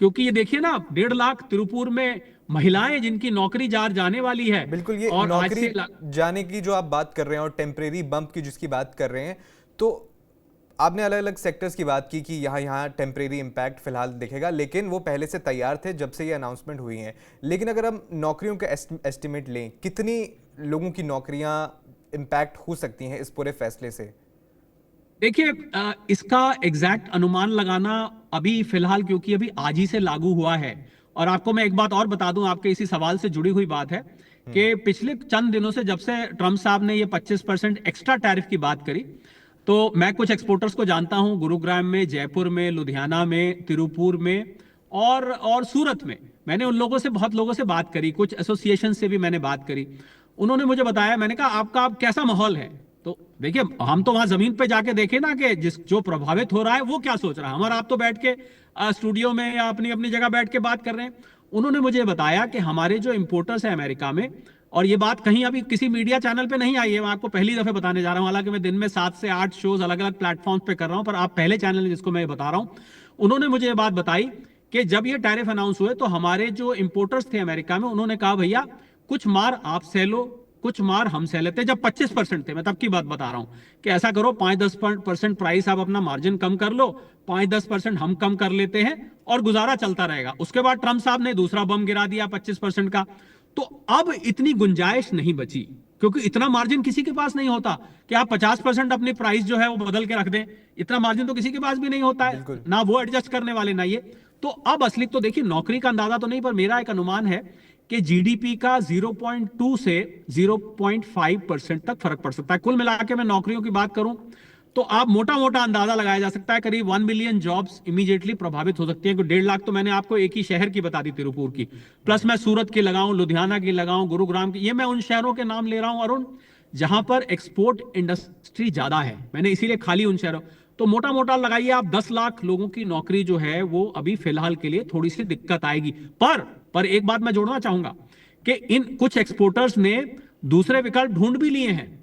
क्योंकि ये देखिए ना, 1.5 लाख तिरुपुर में महिलाएं जिनकी नौकरी जाने वाली है। बिल्कुल, ये और आज नौकरी से जाने की जो आप बात कर रहे हैं और टेम्परेरी बम्प की जिसकी बात कर रहे हैं, तो आपने अलग अलग सेक्टर्स की बात की कि यहाँ यहाँ टेम्परेरी इम्पैक्ट फिलहाल दिखेगा, लेकिन वो पहले से तैयार थे जब से ये अनाउंसमेंट हुई हैं। लेकिन अगर हम नौकरियों के एस्टिमेट लें, कितनी लोगों की नौकरियां इम्पैक्ट हो सकती हैं इस पूरे फैसले से? देखिए, इसका एग्जैक्ट अनुमान लगाना अभी फिलहाल, क्योंकि अभी आज ही से लागू हुआ है। और आपको मैं एक बात और बता दूं, आपके इसी सवाल से जुड़ी हुई बात है कि पिछले चंद दिनों से जब से ट्रंप साहब ने ये 25% एक्स्ट्रा टैरिफ की बात करी, तो मैं कुछ एक्सपोर्टर्स को जानता हूं, गुरुग्राम में, जयपुर में, लुधियाना में, तिरुपुर में और सूरत में। मैंने उन लोगों से, बहुत लोगों से बात करी, कुछ एसोसिएशन से भी मैंने बात करी। उन्होंने मुझे बताया, मैंने कहा आपका अब कैसा माहौल है? तो देखिए, हम तो वहां जमीन पे जाके देखे ना कि जो प्रभावित हो रहा है वो क्या सोच रहा है। हमारा आप तो बैठ के स्टूडियो में या अपनी अपनी जगह बैठ के बात कर रहे हैं। उन्होंने मुझे बताया कि हमारे जो इंपोर्टर्स हैं अमेरिका में, और ये बात कहीं अभी किसी मीडिया चैनल पे नहीं आई है, मैं आपको पहली दफे बताने जा रहा हूं, हालांकि मैं दिन में 7 से 8 शोज अलग अलग प्लेटफॉर्म पे कर रहा हूं, पर आप पहले चैनल जिसको मैं बता रहा हूं। उन्होंने मुझे ये बात बताई कि जब ये टैरिफ अनाउंस हुए तो हमारे जो इंपोर्टर्स थे अमेरिका में, उन्होंने कहा भैया कुछ मार आप सह लो, कुछ मार हम सह लेते। जब 25% थे, मैं तब की बात बता रहा हूं, कि ऐसा करो 5-10% प्राइस आप अपना मार्जिन कम कर लो, 5-10% हम कम कर लेते हैं और गुजारा चलता रहेगा। उसके बाद ट्रंप साहब ने दूसरा बम गिरा दिया 25% का। तो अब इतनी गुंजाइश नहीं बची, क्योंकि इतना मार्जिन किसी के पास नहीं होता कि आप 50% अपनी प्राइस जो है वो बदल के रख दें। इतना मार्जिन तो किसी के पास भी नहीं होता है, बिल्कुल। ना वो एडजस्ट करने वाले ना ये। तो अब असली तो देखिए, नौकरी का अंदाजा तो नहीं, पर मेरा एक अनुमान है कि जीडीपी का 0.2 से 0.5% तक फर्क पड़ सकता है। कुल मिलाकर मैं नौकरियों की बात करूं तो आप मोटा मोटा अंदाजा लगाया जा सकता है करीब 1 मिलियन जॉब्स इमीडिएटली प्रभावित हो सकती हैं। 1.5 लाख तो मैंने आपको एक ही शहर की बता दी, तिरुपुर की, प्लस मैं सूरत की लगाऊं, लुधियाना की लगाऊं, गुरुग्राम की, ये मैं उन शहरों के नाम ले रहा हूं अरुण, जहां पर एक्सपोर्ट इंडस्ट्री ज्यादा है। मैंने इसीलिए खाली उन शहरों, तो मोटा मोटा लगाइए आप 10 लाख लोगों की नौकरी जो है वो अभी फिलहाल के लिए थोड़ी सी दिक्कत आएगी। पर एक बात मैं जोड़ना चाहूंगा कि इन कुछ एक्सपोर्टर्स ने दूसरे विकल्प ढूंढ भी लिए हैं।